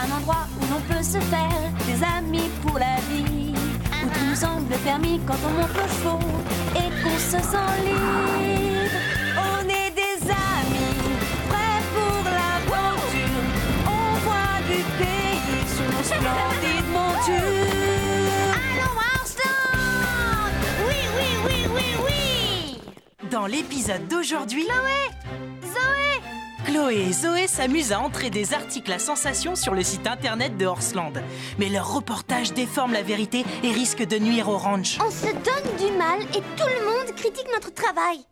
un endroit où l'on peut se faire des amis pour la vie, où tout nous semble permis quand on monte aux chevaux et qu'on se sent libre. On est des amis, prêts pour l'aventure. On voit du pays sur nos splendides montures. Allons à Horseland! Oui, oui, oui, oui, oui! Dans l'épisode d'aujourd'hui, Zoé! Chloé et Zoé s'amusent à entrer des articles à sensation sur le site internet de Horseland. Mais leur reportage déforme la vérité et risque de nuire au ranch. On se donne du mal et tout le monde critique notre travail.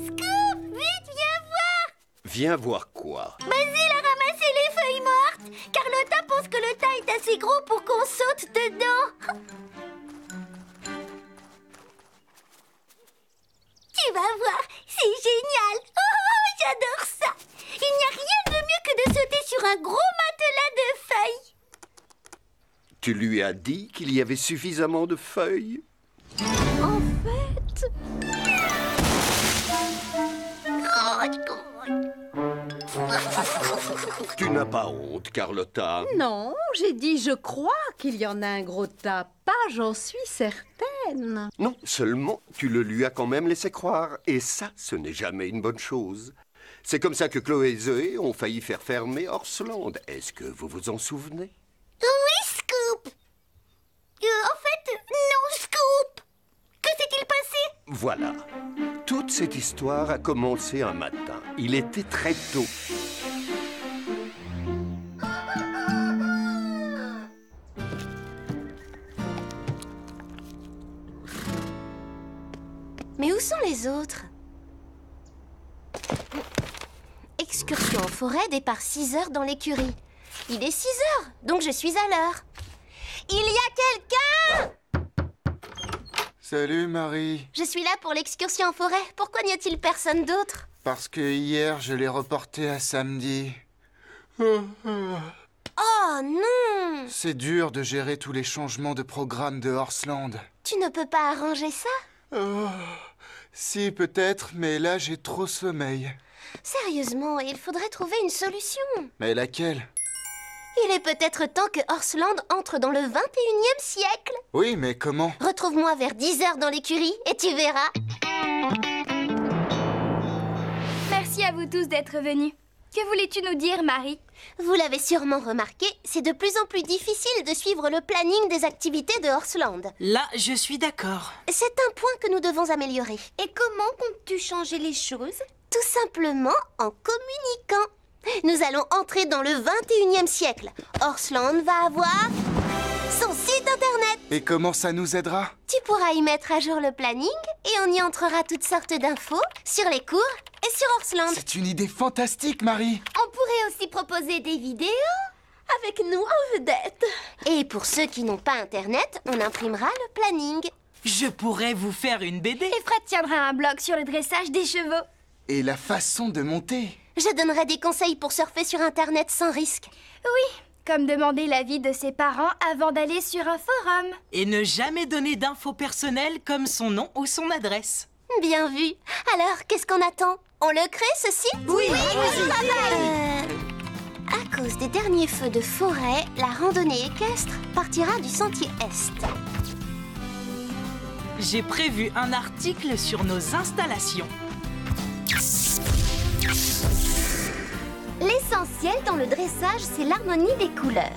Scoop, vite, viens voir! Viens voir quoi? Basile a ramassé les feuilles mortes. Carlotta pense que le tas est assez gros pour qu'on saute dedans. Tu vas voir, c'est génial. Oh, j'adore ça. Il n'y a rien de mieux que de sauter sur un gros matelas de feuilles. Tu lui as dit qu'il y avait suffisamment de feuilles? En fait... Tu n'as pas honte, Carlotta. Non, j'ai dit je crois qu'il y en a un gros tas. Pas, j'en suis certaine. Non, seulement tu le lui as quand même laissé croire. Et ça, ce n'est jamais une bonne chose. C'est comme ça que Chloé et Zoé ont failli faire fermer Horseland. Est-ce que vous vous en souvenez? Oui, Scoop. En fait, non, Scoop. Que s'est-il passé? Voilà. Toute cette histoire a commencé un matin. Il était très tôt. Mais où sont les autres? Excursion en forêt, départ 6 heures dans l'écurie. Il est 6 heures, donc je suis à l'heure. Il y a quelqu'un? Salut Marie. Je suis là pour l'excursion en forêt. Pourquoi n'y a-t-il personne d'autre? Parce que hier, je l'ai reporté à samedi. Oh non! C'est dur de gérer tous les changements de programme de Horseland. Tu ne peux pas arranger ça? Si, peut-être, mais là, j'ai trop sommeil. Sérieusement, il faudrait trouver une solution. Mais laquelle? Il est peut-être temps que Horseland entre dans le 21e siècle. Oui, mais comment? Retrouve-moi vers 10 heures dans l'écurie et tu verras. Merci à vous tous d'être venus. Que voulais-tu nous dire, Marie? Vous l'avez sûrement remarqué, c'est de plus en plus difficile de suivre le planning des activités de Horseland. Là, je suis d'accord. C'est un point que nous devons améliorer. Et comment comptes-tu changer les choses? Tout simplement en communiquant. Nous allons entrer dans le 21e siècle. Horseland va avoir son site internet. Et comment ça nous aidera? Tu pourras y mettre à jour le planning et on y entrera toutes sortes d'infos sur les cours et sur Horseland. C'est une idée fantastique, Marie. On pourrait aussi proposer des vidéos avec nous en vedette. Et pour ceux qui n'ont pas internet, on imprimera le planning. Je pourrais vous faire une BD. Et Fred tiendra un blog sur le dressage des chevaux. Et la façon de monter. Je donnerai des conseils pour surfer sur internet sans risque. Oui, comme demander l'avis de ses parents avant d'aller sur un forum. Et ne jamais donner d'infos personnelles comme son nom ou son adresse. Bien vu. Alors, qu'est-ce qu'on attend? On le crée, ce site? Oui, À cause des derniers feux de forêt, la randonnée équestre partira du sentier Est. J'ai prévu un article sur nos installations. L'essentiel dans le dressage, c'est l'harmonie des couleurs.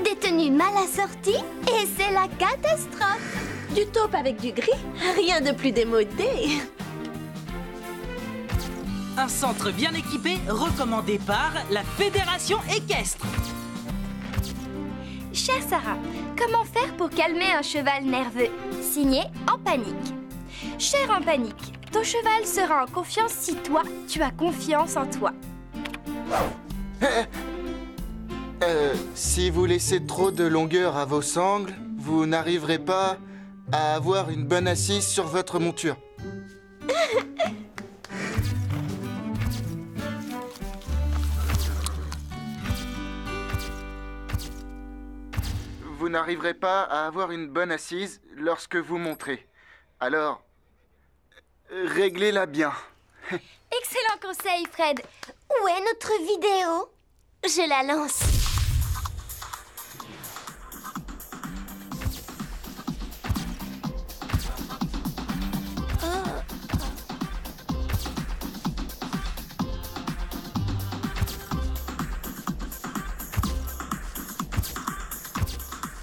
Des tenues mal assorties, et c'est la catastrophe. Du taupe avec du gris, rien de plus démodé. Un centre bien équipé recommandé par la Fédération équestre. Chère Sarah, comment faire pour calmer un cheval nerveux? Signé En Panique. Cher En Panique, ton cheval sera en confiance si toi, tu as confiance en toi. Si vous laissez trop de longueur à vos sangles, vous n'arriverez pas à avoir une bonne assise sur votre monture. vous n'arriverez pas à avoir une bonne assise lorsque vous montrez. Alors, réglez-la bien. Excellent conseil, Fred. Où est notre vidéo? Je la lance.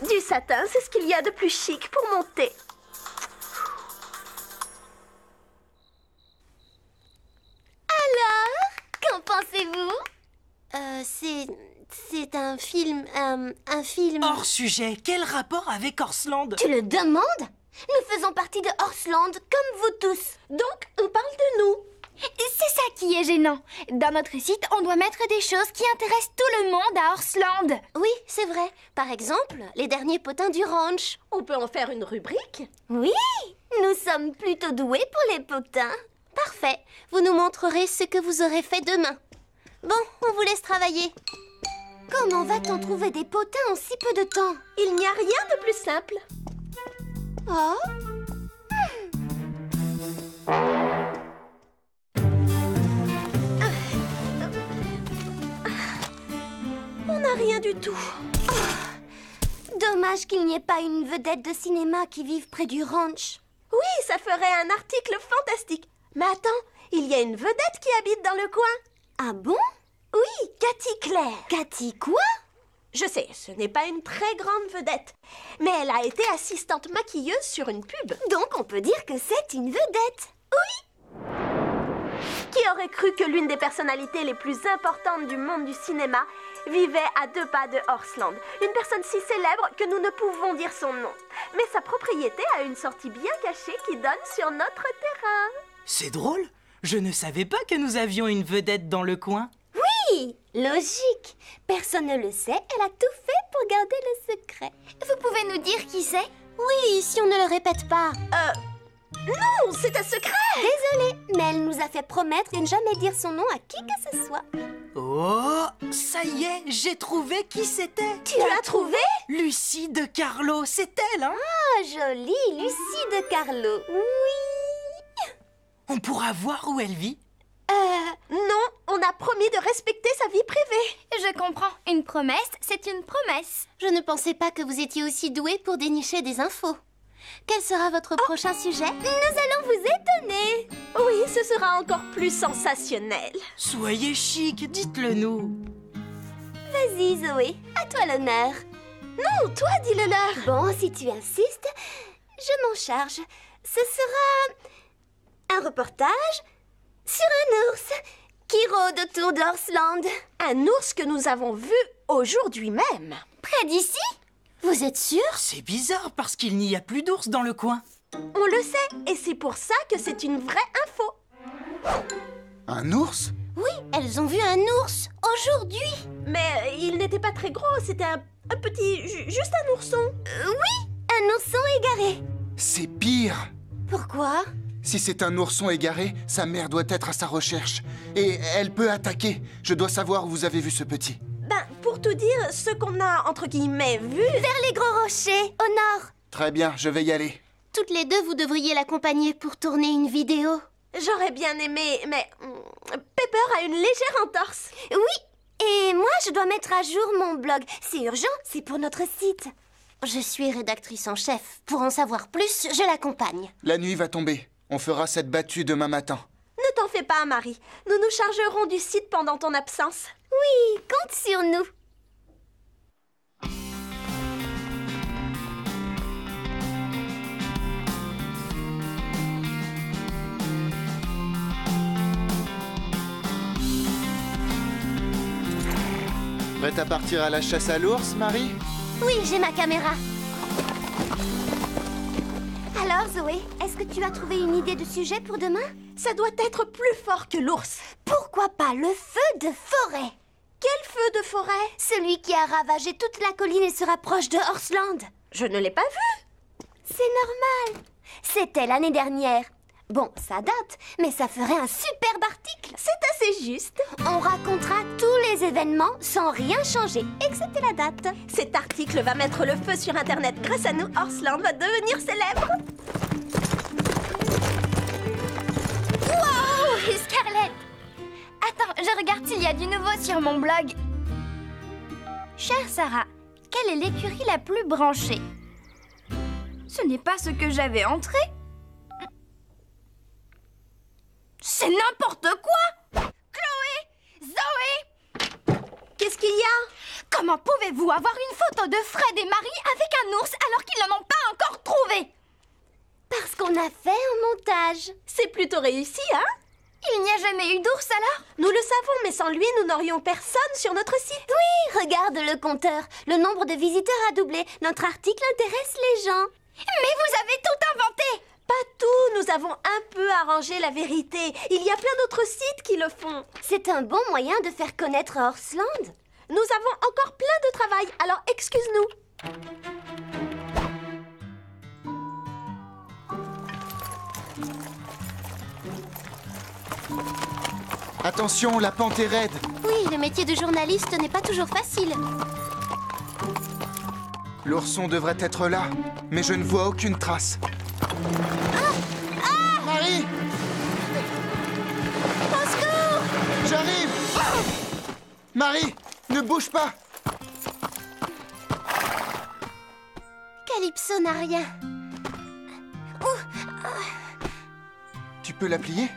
Du satin, c'est ce qu'il y a de plus chic pour monter. Alors, qu'en pensez-vous? C'est un film, un film... Hors sujet, quel rapport avec Horsland? Tu le demandes? Nous faisons partie de Horsland, comme vous tous. Donc, on parle de nous. C'est ça qui est gênant. Dans notre site, on doit mettre des choses qui intéressent tout le monde à Horsland. Oui, c'est vrai. Par exemple, les derniers potins du ranch. On peut en faire une rubrique. Oui, nous sommes plutôt doués pour les potins. Parfait. Vous nous montrerez ce que vous aurez fait demain. Bon, on vous laisse travailler. Comment va-t-on trouver des potins en si peu de temps? Il n'y a rien de plus simple. Oh? On n'a rien du tout. Dommage qu'il n'y ait pas une vedette de cinéma qui vive près du ranch. Oui, ça ferait un article fantastique. Mais attends, il y a une vedette qui habite dans le coin. Ah bon? Oui, Cathy Claire. Cathy quoi? Je sais, ce n'est pas une très grande vedette. Mais elle a été assistante maquilleuse sur une pub. Donc on peut dire que c'est une vedette. Qui aurait cru que l'une des personnalités les plus importantes du monde du cinéma vivait à 2 pas de Horsland? Une personne si célèbre que nous ne pouvons dire son nom. Mais sa propriété a une sortie bien cachée qui donne sur notre terrain. C'est drôle, je ne savais pas que nous avions une vedette dans le coin. Oui, logique. Personne ne le sait, elle a tout fait pour garder le secret. Vous pouvez nous dire qui c'est? Oui, si on ne le répète pas. Non, c'est un secret. Désolée, mais elle nous a fait promettre de ne jamais dire son nom à qui que ce soit. Oh, ça y est, j'ai trouvé qui c'était. Tu l'as trouvé? Lucie de Carlo, c'est elle, hein? Ah, jolie, Lucie de Carlo. Oui. On pourra voir où elle vit. Non, on a promis de respecter sa vie privée. Je comprends. Une promesse, c'est une promesse. Je ne pensais pas que vous étiez aussi doué pour dénicher des infos. Quel sera votre prochain sujet? Nous allons vous étonner. Oui, ce sera encore plus sensationnel. Soyez chic, dites-le nous. Vas-y, Zoé, à toi l'honneur. Non, toi, dis-le leur. Bon, si tu insistes, je m'en charge. Ce sera un reportage sur un ours qui rôde autour d'Horsland. Un ours que nous avons vu aujourd'hui même. Près d'ici? Vous êtes sûr? C'est bizarre parce qu'il n'y a plus d'ours dans le coin. On le sait, et c'est pour ça que c'est une vraie info. Un ours? Oui, elles ont vu un ours aujourd'hui. Mais il n'était pas très gros, c'était un petit... juste un ourson. Oui, un ourson égaré. C'est pire! Pourquoi? Si c'est un ourson égaré, sa mère doit être à sa recherche. Et elle peut attaquer. Je dois savoir où vous avez vu ce petit. Ben, pour tout dire, ce qu'on a, entre guillemets, vu... Vers les gros rochers, au nord. Très bien, je vais y aller. Toutes les deux, vous devriez l'accompagner pour tourner une vidéo. J'aurais bien aimé, mais... Pepper a une légère entorse. Oui, et moi, je dois mettre à jour mon blog. C'est urgent, c'est pour notre site. Je suis rédactrice en chef. Pour en savoir plus, je l'accompagne. La nuit va tomber. On fera cette battue demain matin. Ne t'en fais pas, Marie. Nous nous chargerons du site pendant ton absence. Oui, compte sur nous. Prête à partir à la chasse à l'ours, Marie? Oui, j'ai ma caméra. Alors, Zoé, est-ce que tu as trouvé une idée de sujet pour demain? Ça doit être plus fort que l'ours. Pourquoi pas le feu de forêt? Quel feu de forêt? Celui qui a ravagé toute la colline et se rapproche de Horsland. Je ne l'ai pas vu. C'est normal. C'était l'année dernière. Bon, ça date, mais ça ferait un superbe article. C'est assez juste. On racontera tous les événements sans rien changer, excepté la date. Cet article va mettre le feu sur Internet. Grâce à nous, Horseland va devenir célèbre. Wow, Scarlett! Attends, je regarde s'il y a du nouveau sur mon blog. Chère Sarah, quelle est l'écurie la plus branchée? Ce n'est pas ce que j'avais entré. C'est n'importe quoi! Chloé! Zoé! Qu'est-ce qu'il y a? Comment pouvez-vous avoir une photo de Fred et Marie avec un ours alors qu'ils n'en ont pas encore trouvé? Parce qu'on a fait un montage. C'est plutôt réussi, hein? Il n'y a jamais eu d'ours alors? Nous le savons, mais sans lui, nous n'aurions personne sur notre site. Oui, regarde le compteur. Le nombre de visiteurs a doublé. Notre article intéresse les gens. Mais vous avez tout inventé! Pas tout, nous avons un peu arrangé la vérité. Il y a plein d'autres sites qui le font. C'est un bon moyen de faire connaître Horseland. Nous avons encore plein de travail, alors excuse-nous. Attention, la pente est raide. Oui, le métier de journaliste n'est pas toujours facile. L'ourson devrait être là, mais je ne vois aucune trace. Marie! Au secours! J'arrive! Marie, ne bouge pas! Calypso n'a rien. Tu peux la plier?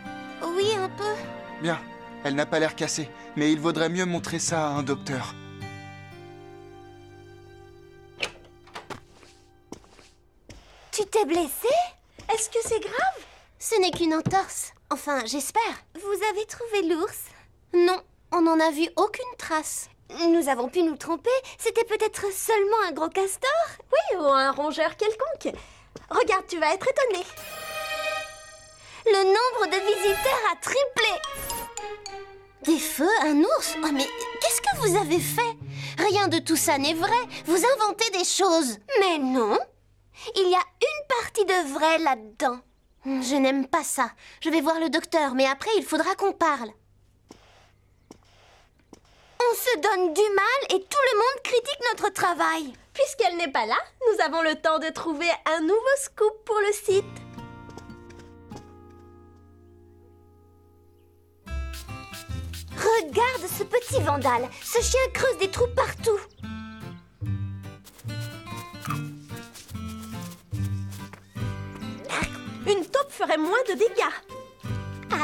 Oui, un peu. Bien, elle n'a pas l'air cassée, mais il vaudrait mieux montrer ça à un docteur. Tu t'es blessé? Est-ce que c'est grave? Ce n'est qu'une entorse. Enfin, j'espère. Vous avez trouvé l'ours? Non, on n'en a vu aucune trace. Nous avons pu nous tromper. C'était peut-être seulement un gros castor? Oui, ou un rongeur quelconque. Regarde, tu vas être étonné. Le nombre de visiteurs a triplé. Des feux, un ours? Oh, mais qu'est-ce que vous avez fait? Rien de tout ça n'est vrai. Vous inventez des choses. Mais non. Il y a une partie de vrai là-dedans. Je n'aime pas ça. Je vais voir le docteur, mais après, il faudra qu'on parle. On se donne du mal et tout le monde critique notre travail. Puisqu'elle n'est pas là, nous avons le temps de trouver un nouveau scoop pour le site. Regarde ce petit vandale. Ce chien creuse des trous partout. Une taupe ferait moins de dégâts.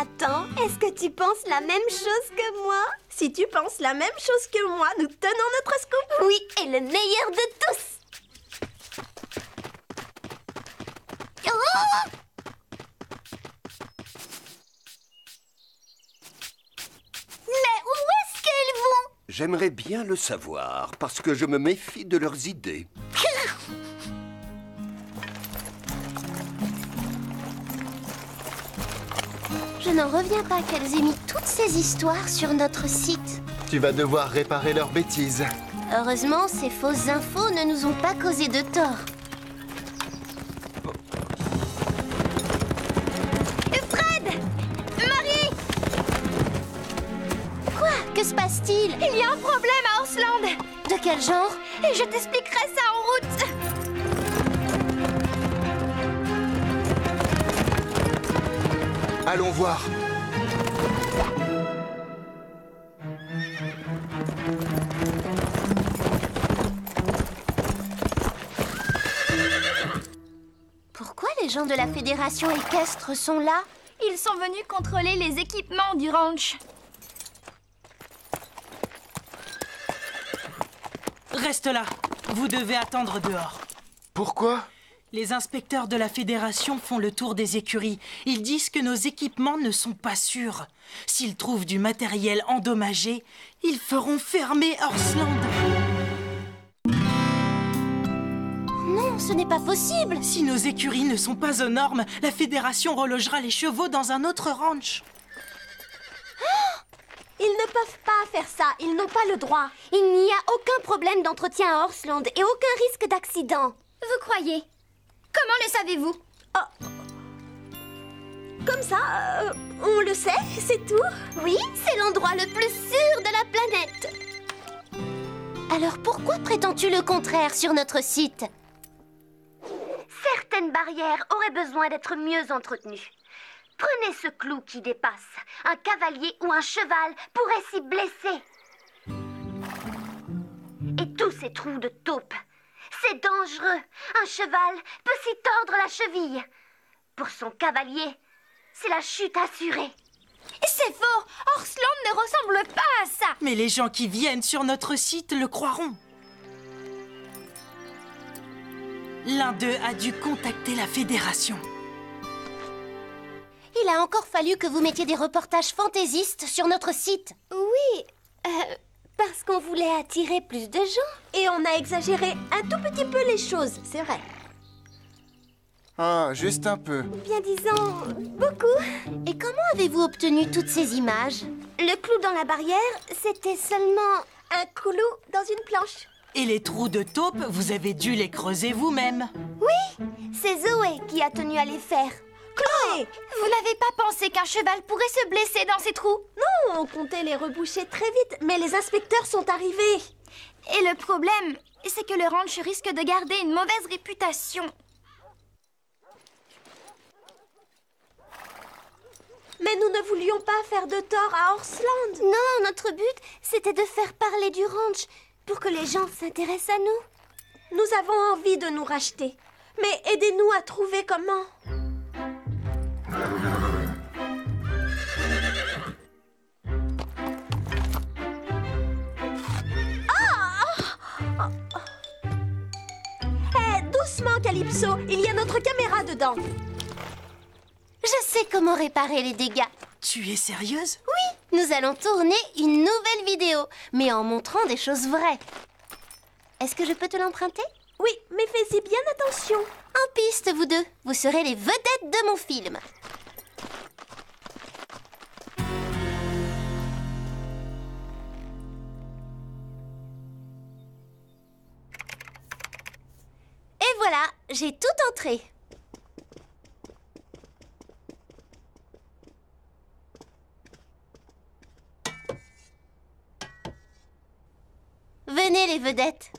Attends, est-ce que tu penses la même chose que moi? Si tu penses la même chose que moi, nous tenons notre scoop. Oui, et le meilleur de tous. Oh! Mais où est-ce qu'ils vont? J'aimerais bien le savoir, parce que je me méfie de leurs idées. Je n'en reviens pas qu'elles aient mis toutes ces histoires sur notre site. Tu vas devoir réparer leurs bêtises. Heureusement, ces fausses infos ne nous ont pas causé de tort. Fred! Marie! Quoi? Que se passe-t-il? Il y a un problème à Horseland! De quel genre? Et je t'expliquerai ça en route! Allons voir. Pourquoi les gens de la fédération équestre sont là? Ils sont venus contrôler les équipements du ranch. Reste là. Vous devez attendre dehors. Pourquoi? Les inspecteurs de la Fédération font le tour des écuries. Ils disent que nos équipements ne sont pas sûrs. S'ils trouvent du matériel endommagé, ils feront fermer Horseland. Non, ce n'est pas possible. Si nos écuries ne sont pas aux normes, la Fédération relogera les chevaux dans un autre ranch. Ils ne peuvent pas faire ça, ils n'ont pas le droit. Il n'y a aucun problème d'entretien à Horseland et aucun risque d'accident. Vous croyez? Comment le savez-vous? Comme ça, on le sait, c'est tout. Oui, c'est l'endroit le plus sûr de la planète. Alors pourquoi prétends-tu le contraire sur notre site? Certaines barrières auraient besoin d'être mieux entretenues. Prenez ce clou qui dépasse. Un cavalier ou un cheval pourrait s'y blesser. Et tous ces trous de taupe. C'est dangereux. Un cheval peut s'y tordre la cheville. Pour son cavalier, c'est la chute assurée. C'est faux! Orsland ne ressemble pas à ça! Mais les gens qui viennent sur notre site le croiront. L'un d'eux a dû contacter la Fédération. Il a encore fallu que vous mettiez des reportages fantaisistes sur notre site. Oui, parce qu'on voulait attirer plus de gens. Et on a exagéré un tout petit peu les choses, c'est vrai. Ah, juste un peu. Bien disant, beaucoup. Et comment avez-vous obtenu toutes ces images? Le clou dans la barrière, c'était seulement un clou dans une planche. Et les trous de taupe, vous avez dû les creuser vous-même. Oui, c'est Zoé qui a tenu à les faire. Chloé! Vous n'avez pas pensé qu'un cheval pourrait se blesser dans ces trous? Non, on comptait les reboucher très vite, mais les inspecteurs sont arrivés. Et le problème, c'est que le ranch risque de garder une mauvaise réputation. Mais nous ne voulions pas faire de tort à Orsland. Non, notre but, c'était de faire parler du ranch pour que les gens s'intéressent à nous. Nous avons envie de nous racheter. Mais aidez-nous à trouver comment. Doucement, Calypso. Il y a notre caméra dedans. Je sais comment réparer les dégâts. Tu es sérieuse? Oui, nous allons tourner une nouvelle vidéo, mais en montrant des choses vraies. Est-ce que je peux te l'emprunter? Oui, mais fais-y bien attention. En piste, vous deux. Vous serez les vedettes de mon film. Et voilà, j'ai tout entré. Venez les vedettes.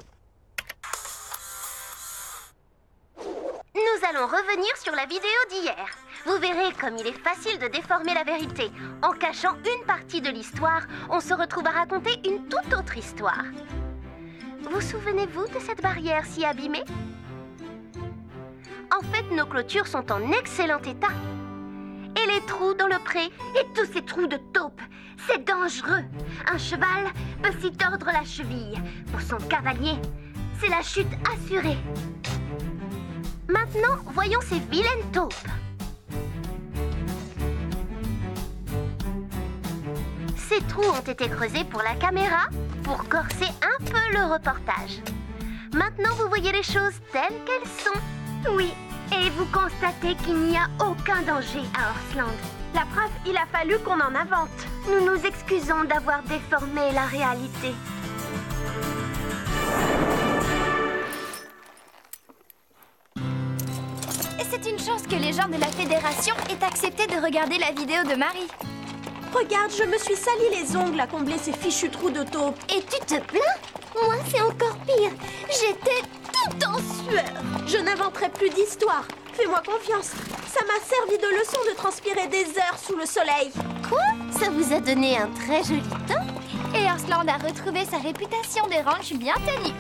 Nous allons revenir sur la vidéo d'hier. Vous verrez comme il est facile de déformer la vérité. En cachant une partie de l'histoire, on se retrouve à raconter une toute autre histoire. Vous souvenez-vous de cette barrière si abîmée? En fait, nos clôtures sont en excellent état. Et les trous dans le pré, et tous ces trous de taupe, c'est dangereux. Un cheval peut s'y tordre la cheville. Pour son cavalier, c'est la chute assurée. Maintenant, voyons ces vilaines taupes. Ces trous ont été creusés pour la caméra, pour corser un peu le reportage. Maintenant, vous voyez les choses telles qu'elles sont. Oui, et vous constatez qu'il n'y a aucun danger à Orsland. La preuve, il a fallu qu'on en invente. Nous nous excusons d'avoir déformé la réalité. C'est une chance que les gens de la Fédération aient accepté de regarder la vidéo de Marie. Regarde, je me suis sali les ongles à combler ces fichus trous de taupe. Et tu te plains? Moi, c'est encore pire. J'étais tout en sueur. Je n'inventerai plus d'histoire. Fais-moi confiance. Ça m'a servi de leçon de transpirer des heures sous le soleil. Quoi? Ça vous a donné un très joli temps? Et Orsland a retrouvé sa réputation de ranch bien tenue.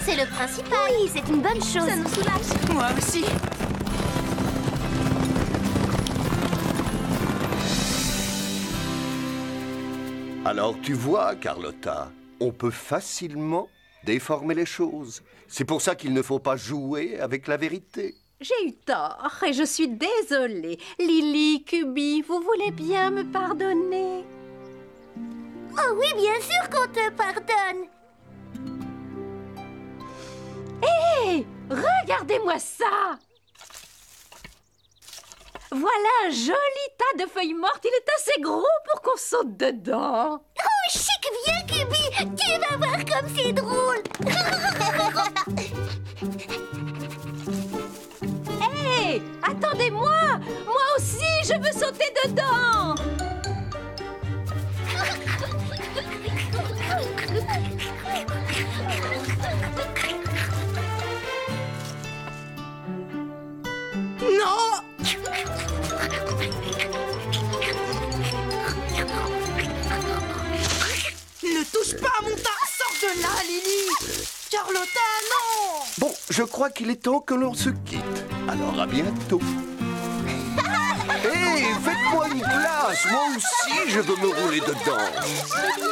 C'est le principal. Oui, c'est une bonne chose. Ça nous soulage. Moi aussi. Alors tu vois, Carlotta, on peut facilement déformer les choses. C'est pour ça qu'il ne faut pas jouer avec la vérité. J'ai eu tort et je suis désolée. Lily, Cubi, vous voulez bien me pardonner? Oh oui, bien sûr qu'on te pardonne. Hé, regardez-moi ça! Voilà un joli tas de feuilles mortes. Il est assez gros pour qu'on saute dedans. Oh, chic, viens, Cubi. Tu vas voir comme c'est drôle. Hé, attendez-moi. Moi aussi, je veux sauter Ramonta, sors de là, Lily! Carlotta, non! Bon, je crois qu'il est temps que l'on se quitte. Alors à bientôt. Hé, faites-moi une glace. Moi aussi, je veux me rouler dedans.